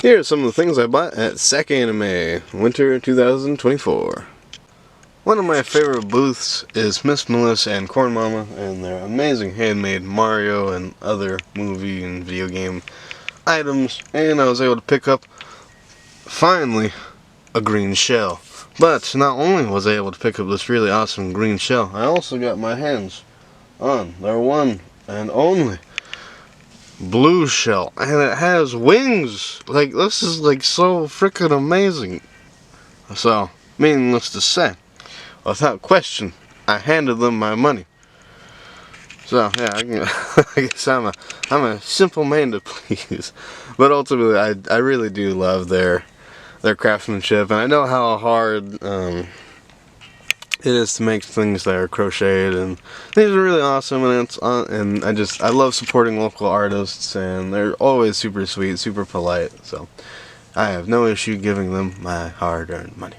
Here are some of the things I bought at SAC Anime, Winter 2024. One of my favorite booths is Miss Melissa and Corn Mama and their amazing handmade Mario and other movie and video game items, and I was able to pick up, finally, a green shell. But not only was I able to pick up this really awesome green shell, I also got my hands on their one and only blue shell, and it has wings. Like, this is like so freaking amazing. So, meaningless to say, without question, I handed them my money. So yeah, I guess I'm a simple man to please, but ultimately I really do love their craftsmanship, and I know how hard it is to make things that are crocheted, and these are really awesome, and I love supporting local artists, and they're always super sweet, super polite, so I have no issue giving them my hard-earned money.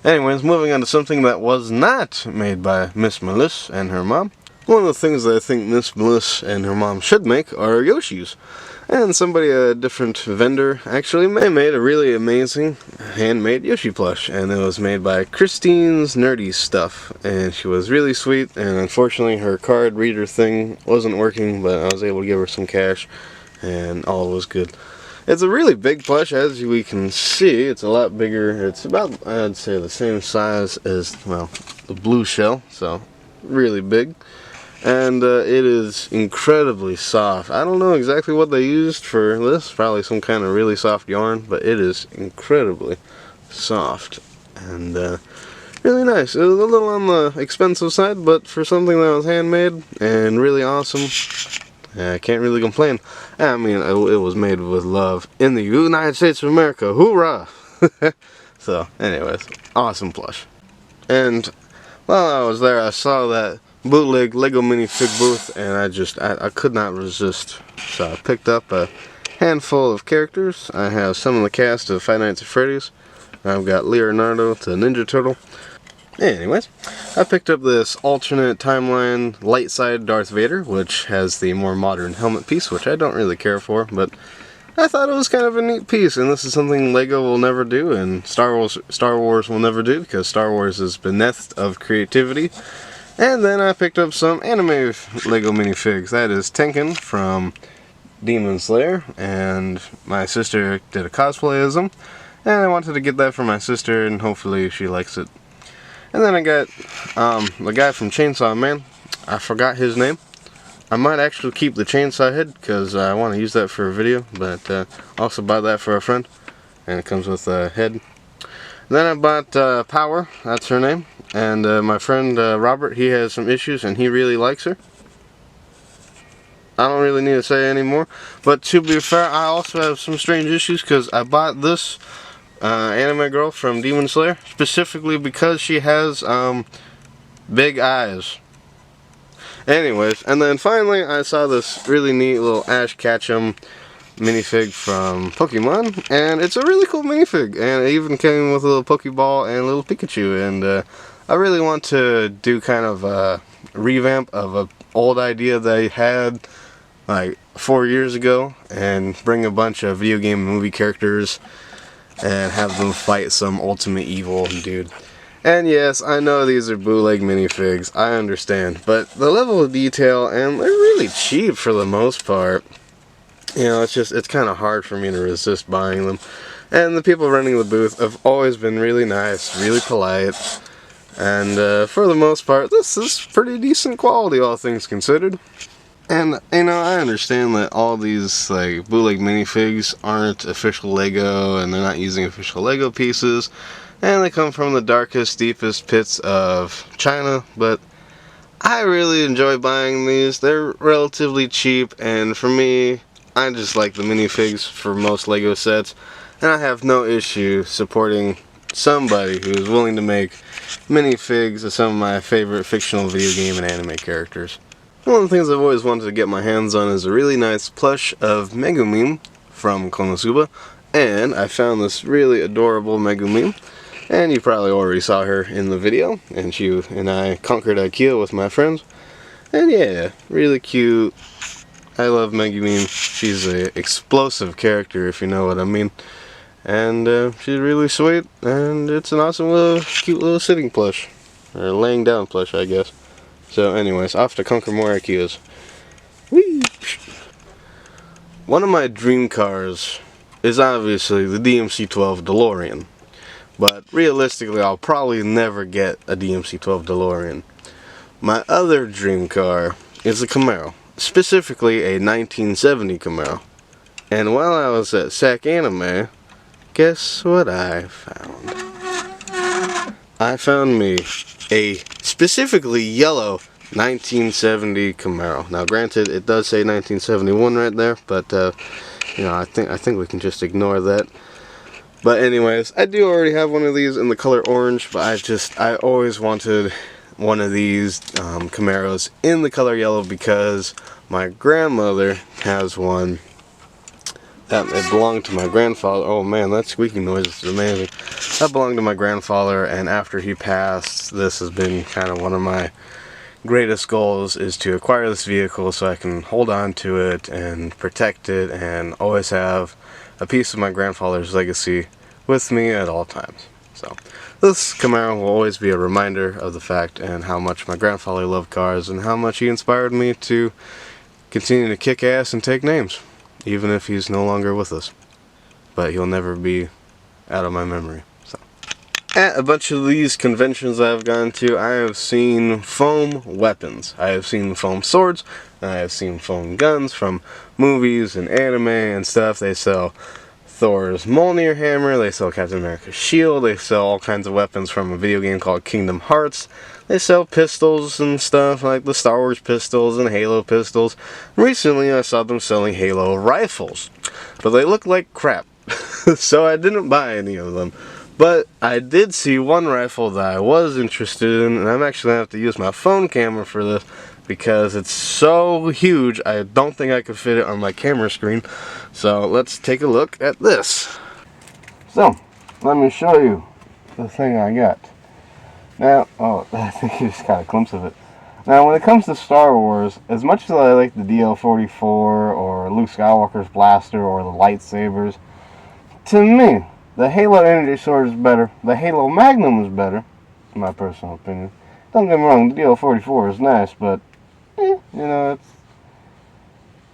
Anyways, moving on to something that was not made by Miss Melissa and her mom. One of the things that I think Miss Melissa and her mom should make are Yoshis. And a different vendor, actually made a really amazing handmade Yoshi plush. And it was made by Christine's Nerdy Stuff. And she was really sweet, and unfortunately her card reader thing wasn't working, but I was able to give her some cash, and all was good. It's a really big plush, as we can see. It's a lot bigger. It's about, I'd say, the same size as, well, the blue shell, so really big. And it is incredibly soft. I don't know exactly what they used for this, probably some kind of really soft yarn, but it is incredibly soft and really nice. It was a little on the expensive side, but for something that was handmade and really awesome, I can't really complain. I mean, it was made with love in the United States of America. Hoorah! So, anyways, awesome plush. And while I was there, I saw that bootleg Lego minifig booth, and I could not resist. So I picked up a handful of characters. I have some of the cast of Five Nights at Freddy's. I've got Leonardo the Ninja Turtle. Anyways, I picked up this alternate timeline light side Darth Vader, which has the more modern helmet piece, which I don't really care for, but I thought it was kind of a neat piece, and this is something Lego will never do, and Star Wars will never do, because Star Wars is bereft of creativity. And then I picked up some anime Lego minifigs. That is Tenken from Demon Slayer, and my sister did a cosplay as him, and I wanted to get that for my sister, and hopefully she likes it. And then I got the guy from Chainsaw Man. I forgot his name. I might actually keep the chainsaw head, because I want to use that for a video, but also buy that for a friend, and it comes with a head. Then I bought Power, that's her name, and my friend Robert, he has some issues and he really likes her. I don't really need to say anymore, but to be fair, I also have some strange issues, because I bought this anime girl from Demon Slayer specifically because she has big eyes. Anyways, and then finally I saw this really neat little Ash Ketchum minifig from Pokemon, and it's a really cool minifig, and it even came with a little Pokeball and a little Pikachu, and I really want to do kind of a revamp of an old idea that I had like 4 years ago, and bring a bunch of video game and movie characters and have them fight some ultimate evil dude. And yes, I know these are bootleg minifigs, I understand, but the level of detail, and they're really cheap for the most part. You know, it's kind of hard for me to resist buying them. And the people running the booth have always been really nice, really polite. And for the most part, this is pretty decent quality, all things considered. And, you know, I understand that all these, like, bootleg minifigs aren't official Lego, and they're not using official Lego pieces. And they come from the darkest, deepest pits of China, but I really enjoy buying these. They're relatively cheap, and for me, I just like the minifigs for most Lego sets, and I have no issue supporting somebody who is willing to make minifigs of some of my favorite fictional video game and anime characters. One of the things I've always wanted to get my hands on is a really nice plush of Megumin from Konosuba, and I found this really adorable Megumin, and you probably already saw her in the video, and she and I conquered IKEA with my friends, and yeah, really cute. I love Megumin. She's an explosive character, if you know what I mean. And she's really sweet, and it's an awesome little, cute little sitting plush. Or laying down plush, I guess. So anyways, off to conquer more IKEAs. Whee! One of my dream cars is obviously the DMC-12 DeLorean. But realistically, I'll probably never get a DMC-12 DeLorean. My other dream car is a Camaro. Specifically a 1970 Camaro. And while I was at SAC Anime, guess what I found? I found me a specifically yellow 1970 Camaro. Now granted, it does say 1971 right there, but you know, I think we can just ignore that. But anyways, I do already have one of these in the color orange, but I always wanted one of these Camaros in the color yellow because my grandmother has one that it belonged to my grandfather. Oh man, that squeaking noise is amazing. That belonged to my grandfather, and after he passed, this has been kind of one of my greatest goals, is to acquire this vehicle so I can hold on to it and protect it and always have a piece of my grandfather's legacy with me at all times. So this Camaro will always be a reminder of the fact and how much my grandfather loved cars and how much he inspired me to continue to kick ass and take names, even if he's no longer with us. But he'll never be out of my memory. So at a bunch of these conventions I've gone to, I have seen foam weapons. I have seen foam swords, and I have seen foam guns from movies and anime and stuff. They sell Thor's Mjolnir hammer, they sell Captain America's shield, they sell all kinds of weapons from a video game called Kingdom Hearts. They sell pistols and stuff like the Star Wars pistols and Halo pistols. Recently I saw them selling Halo rifles, but they look like crap, so I didn't buy any of them. But I did see one rifle that I was interested in, and I'm actually going to have to use my phone camera for this because it's so huge I don't think I could fit it on my camera screen. So let's take a look at this. So, let me show you the thing I got. Now, oh, I think you just got a glimpse of it. Now, when it comes to Star Wars, as much as I like the DL-44 or Luke Skywalker's blaster or the lightsabers, to me, the Halo Energy Sword is better. The Halo Magnum is better, in my personal opinion. Don't get me wrong, the DL-44 is nice, but, you know,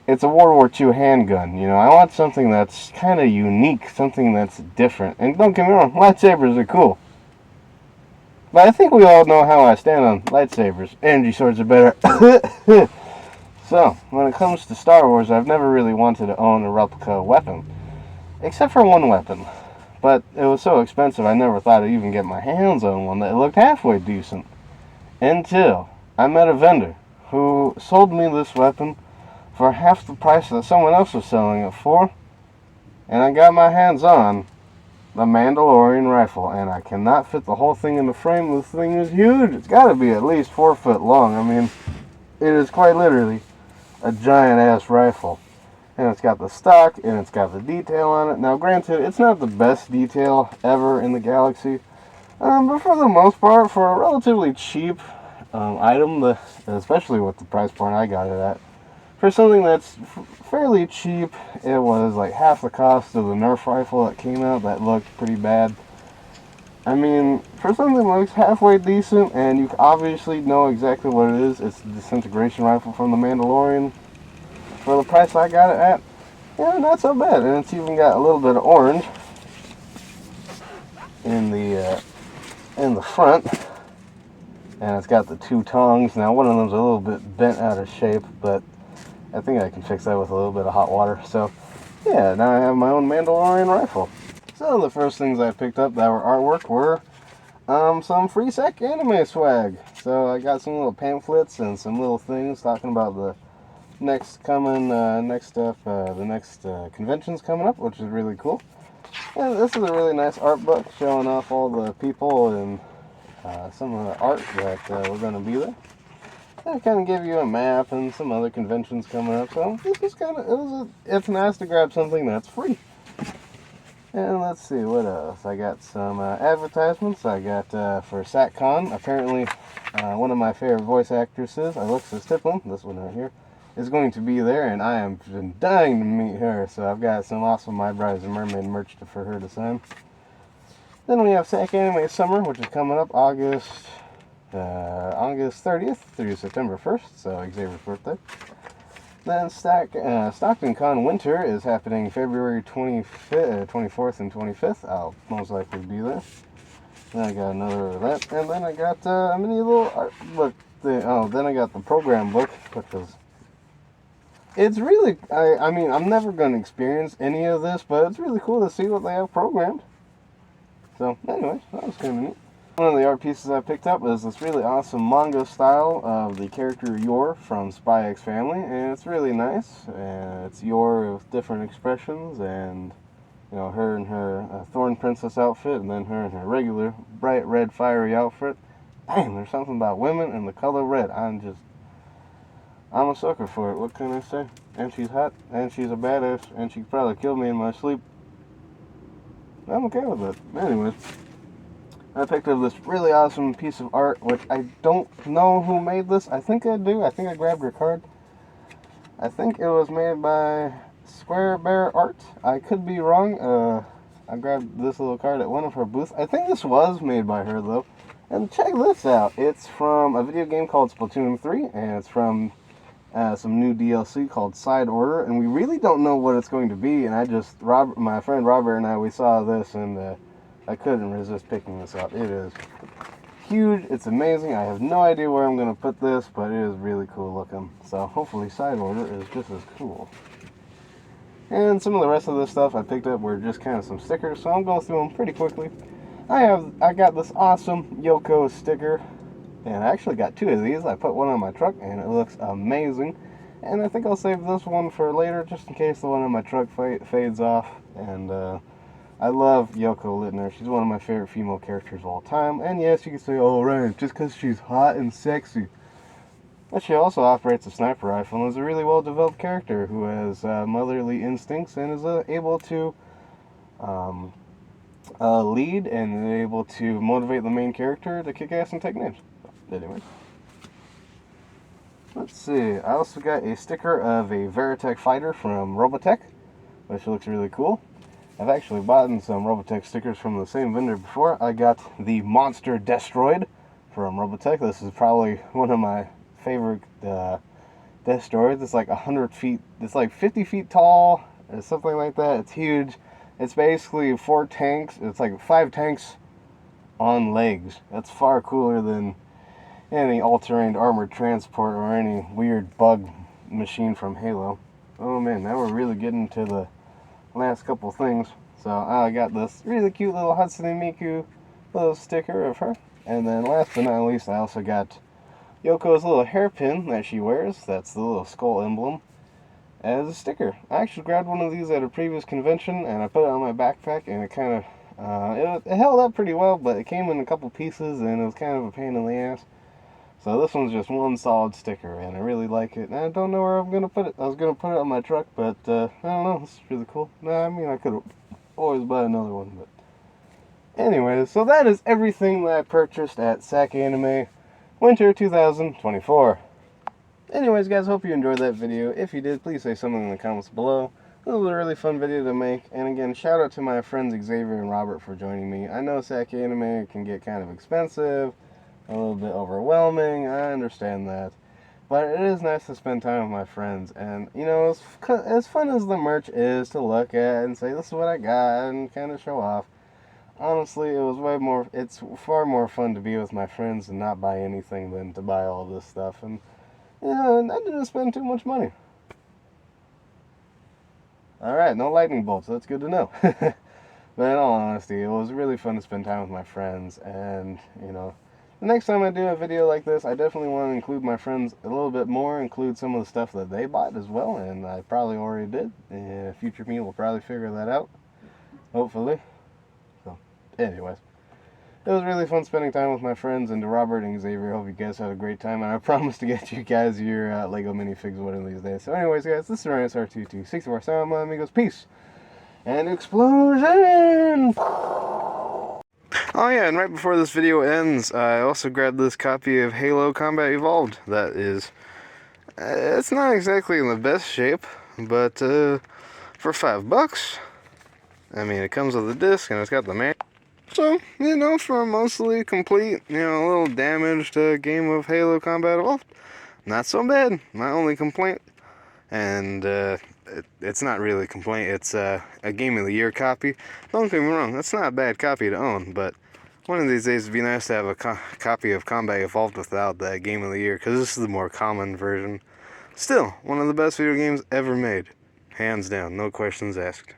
it's a World War II handgun. You know, I want something that's kind of unique, something that's different. And don't get me wrong, lightsabers are cool. But I think we all know how I stand on lightsabers. Energy swords are better. So, when it comes to Star Wars, I've never really wanted to own a replica weapon. Except for one weapon. But it was so expensive I never thought I'd even get my hands on one that looked halfway decent. Until I met a vendor who sold me this weapon for half the price that someone else was selling it for. And I got my hands on the Mandalorian rifle, and I cannot fit the whole thing in the frame. This thing is huge. It's got to be at least 4 foot long. I mean, it is quite literally a giant ass rifle. And it's got the stock, and it's got the detail on it. Now granted, it's not the best detail ever in the galaxy, but for the most part, for a relatively cheap item, especially with the price point I got it at, for something that's fairly cheap, it was like half the cost of the Nerf rifle that came out that looked pretty bad. I mean, for something that looks halfway decent, and you obviously know exactly what it is, it's the disintegration rifle from the Mandalorian. For the price I got it at, yeah, not so bad. And it's even got a little bit of orange in the front, and it's got the 2 tongs. Now one of them's a little bit bent out of shape, but I think I can fix that with a little bit of hot water. So yeah, now I have my own Mandalorian rifle. So the first things I picked up that were artwork were some free SAC Anime swag. So I got some little pamphlets and some little things talking about the next conventions coming up, which is really cool. And this is a really nice art book showing off all the people and some of the art that we're going to be there. And kind of give you a map and some other conventions coming up. So this is it's nice to grab something that's free. And let's see what else. I got some advertisements. I got for SACCon. Apparently, one of my favorite voice actresses, Alexis Tipling, this one right here, is going to be there, and I am dying to meet her. So I've got some awesome My Bride's a Mermaid merch for her to sign. Then we have Sack Anime Summer, which is coming up August 30th through September 1st, so Xavier's birthday. Then Stockton Con Winter is happening February 24th and 25th. I'll most likely be there. Then I got another of that, and then I got a mini little art book. Then I got the program book, which is... It's really... I mean, I'm never going to experience any of this, but it's really cool to see what they have programmed. So, anyways, that was kind of neat. One of the art pieces I picked up is this really awesome manga style of the character Yor from Spy X Family, and it's really nice. It's Yor with different expressions, and you know, her in her Thorn Princess outfit, and then her in her regular bright red fiery outfit. Damn, there's something about women and the color red. I'm a sucker for it. What can I say? And she's hot, and she's a badass, and she could probably kill me in my sleep. I'm okay with it. Anyways, I picked up this really awesome piece of art, which I don't know who made this. I think I do. I think I grabbed her card. I think it was made by Square Bear Art. I could be wrong. I grabbed this little card at one of her booths. I think this was made by her, though. And check this out. It's from a video game called Splatoon 3, and it's from some new DLC called Side Order, and we really don't know what it's going to be, and my friend Robert and we saw this, and I couldn't resist picking this up. It is huge, it's amazing, I have no idea where I'm going to put this, but it is really cool looking, so hopefully Side Order is just as cool. And some of the rest of this stuff I picked up were just kind of some stickers, so I'll go through them pretty quickly. I got this awesome Yoko sticker, and I actually got two of these. I put one on my truck, and it looks amazing. And I think I'll save this one for later, just in case the one on my truck fades off. And I love Yoko Littner. She's one of my favorite female characters of all time. And yes, you can say, oh, right, just because she's hot and sexy. But she also operates a sniper rifle and is a really well-developed character who has motherly instincts and is able to lead and able to motivate the main character to kick ass and take names. Anyway, let's see. I also got a sticker of a Veritech fighter from Robotech, which looks really cool. I've actually bought some Robotech stickers from the same vendor before. I got the Monster Destroid from Robotech. This is probably one of my favorite Destroids. It's like 100 feet. It's like 50 feet tall, or something like that. It's huge. It's basically 4 tanks. It's like 5 tanks on legs. That's far cooler than any all-terrain armored transport or any weird bug machine from Halo. Oh man, now we're really getting to the last couple things. So I got this really cute little Hatsune Miku little sticker of her. And then last but not least, I also got Yoko's little hairpin that she wears. That's the little skull emblem as a sticker. I actually grabbed one of these at a previous convention, and I put it on my backpack, and it kind of it held up pretty well, but it came in a couple pieces, and it was kind of a pain in the ass. So this one's just one solid sticker, and I really like it. And I don't know where I'm going to put it. I was going to put it on my truck, but I don't know. It's really cool. I mean, I could always buy another one. But anyways, so that is everything that I purchased at Sack Anime Winter 2024. Anyways, guys, hope you enjoyed that video. If you did, please say something in the comments below. It was a really fun video to make. And again, shout out to my friends Xavier and Robert for joining me. I know Sack Anime can get kind of expensive, a little bit overwhelming. I understand that, but it is nice to spend time with my friends, and you know, as fun as the merch is to look at and say this is what I got and kind of show off, honestly it's far more fun to be with my friends and not buy anything than to buy all this stuff. And you know, I didn't spend too much money. Alright, no lightning bolts, that's good to know. But in all honesty, it was really fun to spend time with my friends, and you know, the next time I do a video like this, I definitely want to include my friends a little bit more, include some of the stuff that they bought as well, and I probably already did. Future me will probably figure that out, hopefully. So, anyways, it was really fun spending time with my friends, and to Robert and Xavier, I hope you guys had a great time, and I promise to get you guys your Lego minifigs one of these days. So anyways, guys, this is RSR2264, signing my amigos, peace, and explosion! Oh yeah, and right before this video ends, I also grabbed this copy of Halo Combat Evolved that is It's not exactly in the best shape, but for $5, I mean, it comes with a disc and it's got the manual. So, you know, for a mostly complete, you know, a little damaged game of Halo Combat Evolved, not so bad. My only complaint, and it's not really a complaint, it's a Game of the Year copy. Don't get me wrong, that's not a bad copy to own, but one of these days it'd be nice to have a copy of Combat Evolved without that Game of the Year, because this is the more common version. Still, one of the best video games ever made. Hands down, no questions asked.